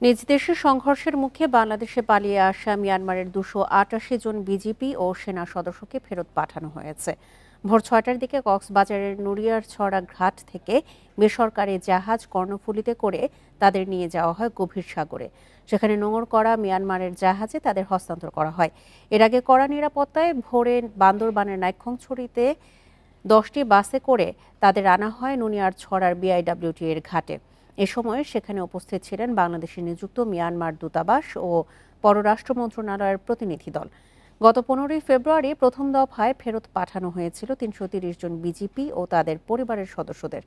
নিজ দেশের সংঘর্ষের মুখে বাংলাদেশে পালিয়ে আসা মিয়ানমারের 288 জন বিজিপি ও সেনা সদস্যকে ফেরত পাঠানো হয়েছে। ভোর 6টার দিকে কক্সবাজারের নুরিয়ারছড়া ঘাট থেকে বেসরকারি জাহাজ কর্ণফুলীতে করে তাদের নিয়ে যাওয়া হয় গভীর সাগরে। সেখানে নোঙর করা মিয়ানমারের জাহাজে তাদের হস্তান্তর করা হয়। এর আগে কড়া নিরাপত্তায় ভোরে বান্দরবানের নাইক্ষ্যংছড়িতে 10টি বাসে করে তাদের আনা হয় নুনিয়ারছড়ার বিআইডব্লিউটি এর ঘাটে। এ সময় সেখানে উপস্থিত ছিলেন বাংলাদেশে নিযুক্ত মিয়ানমার দূতাবাস ও পররাষ্ট্র মন্ত্রণালয়ের প্রতিনিধি দল। গত 15ই ফেব্রুয়ারি প্রথম দফায় ফেরত পাঠানো হয়েছিল 330 জন বিজিপি ও তাদের পরিবারের সদস্যদের।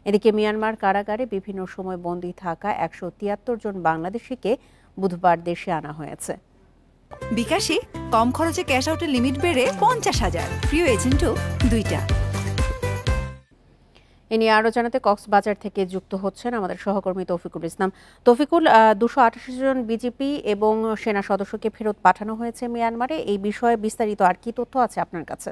এদিকে মিয়ানমার কারাগারে বিভিন্ন সময় বন্দী থাকা 173 জন বাংলাদেশিকে বুধবার দেশে আনা হয়েছে। বিকাশে কম খরচে ক্যাশ আউটের লিমিট বেড়ে 50,000, প্রিয় এজেন্টও 2টা। এ নিয়ে আরও জানাতে কক্সবাজার থেকে যুক্ত হচ্ছেন আমাদের সহকর্মী তৌফিকুল ইসলাম। তৌফিকুল, 288 জন বিজিপি এবং সেনা সদস্যকে ফেরত পাঠানো হয়েছে মিয়ানমারে। এই বিষয়ে বিস্তারিত আর কি তথ্য আছে আপনার কাছে?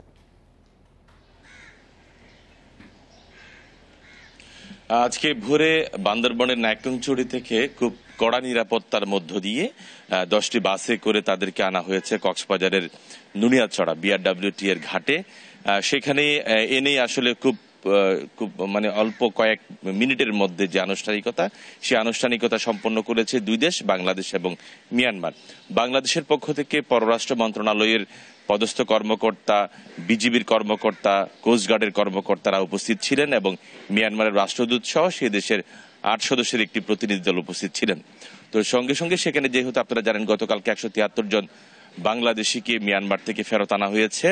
আজকে ভোরে বান্দরবনের নাইক্ষ্যংছড়ি থেকে খুব কড়া নিরাপত্তার মধ্য দিয়ে 10টি বাসে করে তাদেরকে আনা হয়েছে কক্সবাজারের নুনিয়ারছড়া বিআরডব্লিউটি এর ঘাটে। সেখানে এনে আসলে খুব মানে অল্প কয়েক মিনিটের মধ্যে যে আনুষ্ঠানিকতা, সেই আনুষ্ঠানিকতা সম্পন্ন করেছে দুই দেশ, বাংলাদেশ এবং মিয়ানমার। বাংলাদেশের পক্ষ থেকে পররাষ্ট্র মন্ত্রণালয়ের পদস্থ কর্মকর্তা, বিজিবির কর্মকর্তা, কোস্টগার্ডের কর্মকর্তারা উপস্থিত ছিলেন এবং মিয়ানমারের রাষ্ট্রদূত সহ সে দেশের 8 সদস্যের একটি প্রতিনিধি দল উপস্থিত ছিলেন। তো সঙ্গে সঙ্গে সেখানে যেহেতু আপনারা জানেন গতকালকে 173 জন বাংলাদেশিকে মিয়ানমার থেকে ফেরত আনা হয়েছে।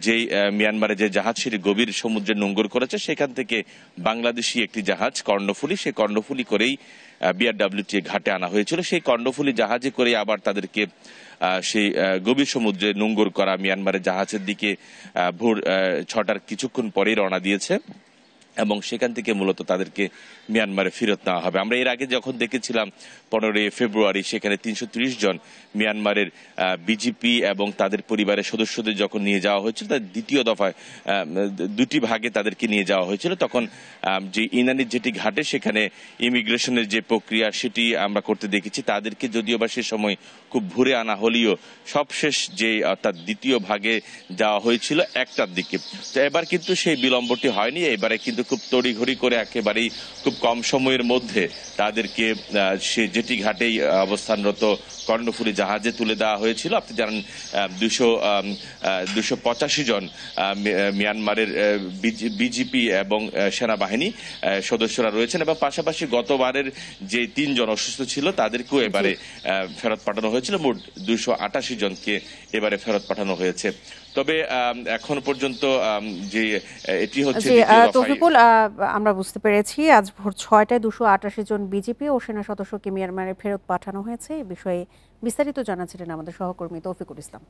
যেই মিয়ানমারে যে জাহাজ সেটি গভীর সমুদ্রে নোঙর করেছে, সেখান থেকে বাংলাদেশি একটি জাহাজ কর্ণফুলী, সেই কর্ণফুলী করেই বিআরডব্লিউটি ঘাটে আনা হয়েছিল। সেই কর্ণফুলী জাহাজে করে আবার তাদেরকে সেই গভীর সমুদ্রে নোঙর করা মিয়ানমারের জাহাজের দিকে ভোর 6টার কিছুক্ষণ পরেই রওনা দিয়েছে এবং সেখান থেকে মূলত তাদেরকে মিয়ানমারে ফেরত নেওয়া হবে। আমরা এর আগে যখন দেখেছিলাম 15ই ফেব্রুয়ারি, সেখানে 330 জন মিয়ানমারের বিজিপি এবং তাদের পরিবারের সদস্যদের যখন নিয়ে যাওয়া হয়েছিল, তার দ্বিতীয় দফায় দুটি ভাগে তাদেরকে নিয়ে যাওয়া হয়েছিল। তখন যে ইনানির যেটি ঘাটে সেখানে ইমিগ্রেশনের যে প্রক্রিয়া সেটি আমরা করতে দেখেছি। তাদেরকে যদিও বা সে সময় খুব ভোরে আনা হলেও সবশেষ যে অর্থাৎ দ্বিতীয় ভাগে যাওয়া হয়েছিল 1টার দিকে। তো এবার কিন্তু সেই বিলম্বটি হয়নি। এবারে কিন্তু খুব তড়িঘড়ি করে একেবারেই খুব কম সময়ের মধ্যে তাদেরকে সে যেটি ঘাটেই অবস্থানরত কর্ণফুলী জাহাজে তুলে দেওয়া হয়েছিল। আপনি জানেন 285 জন মিয়ানমারের বিজিপি এবং সেনাবাহিনী সদস্যরা রয়েছেন এবং পাশাপাশি গতবারের যে 3 জন অসুস্থ ছিল তাদেরকেও এবারে ফেরত পাঠানো হয়েছিল। মোট 288 জনকে এবারে ফেরত পাঠানো হয়েছে। তবে এখন পর্যন্ত যে এটি হচ্ছে তৌফিকুল, আমরা বুঝতে পেরেছি আজ ভোর 6টায় 288 জন বিজেপি ও সেনা সদস্যকে মিয়ানমারে ফেরত পাঠানো হয়েছে। এই বিষয়ে বিস্তারিত জানাচ্ছিলেন আমাদের সহকর্মী তৌফিকুল ইসলাম।